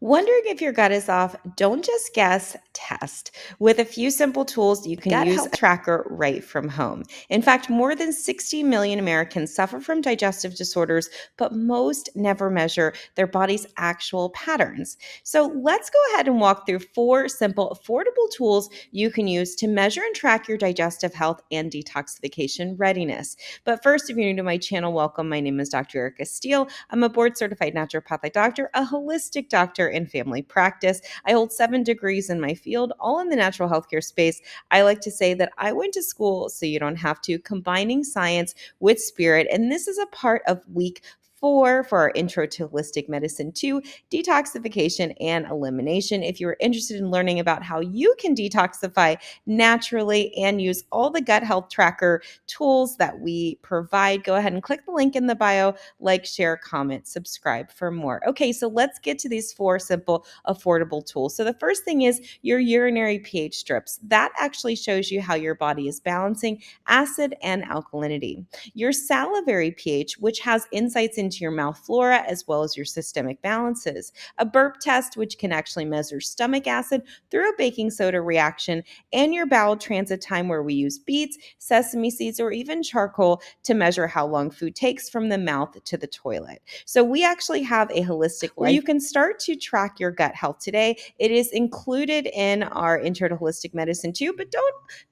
Wondering if your gut is off? Don't just guess, test. With a few simple tools, you can use a tracker right from home. In fact, more than 60 million Americans suffer from digestive disorders, but most never measure their body's actual patterns. So let's go ahead and walk through four simple, affordable tools you can use to measure and track your digestive health and detoxification readiness. But first, if you're new to my channel, welcome. My name is Dr. Erica Steele. I'm a board certified naturopathic doctor, a holistic doctor in family practice. I hold 7 degrees in my field, all in the natural healthcare space. I like to say that I went to school so you don't have to, combining science with spirit. And this is a part of week 4 for our intro to holistic medicine 2, detoxification and elimination. If you're interested in learning about how you can detoxify naturally and use all the gut health tracker tools that we provide, go ahead and click the link in the bio, like, share, comment, subscribe for more. Okay, so let's get to these 4 simple, affordable tools. So the first thing is your urinary pH strips. That actually shows you how your body is balancing acid and alkalinity. Your salivary pH, which has insights into your mouth flora as well as your systemic balances. A burp test, which can actually measure stomach acid through a baking soda reaction, and your bowel transit time, where we use beets, sesame seeds, or even charcoal to measure how long food takes from the mouth to the toilet. So we actually have a holistic where you can start to track your gut health today. It is included in our intro to holistic medicine too, but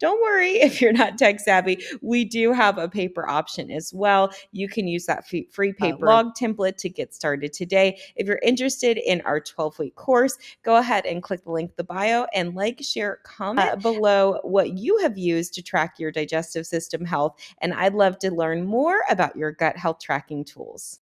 don't worry if you're not tech savvy. We do have a paper option as well. You can use that free paper log template to get started today. If you're interested in our 12-week course, go ahead and click the link in the bio and like, share, comment below what you have used to track your digestive system health. And I'd love to learn more about your gut health tracking tools.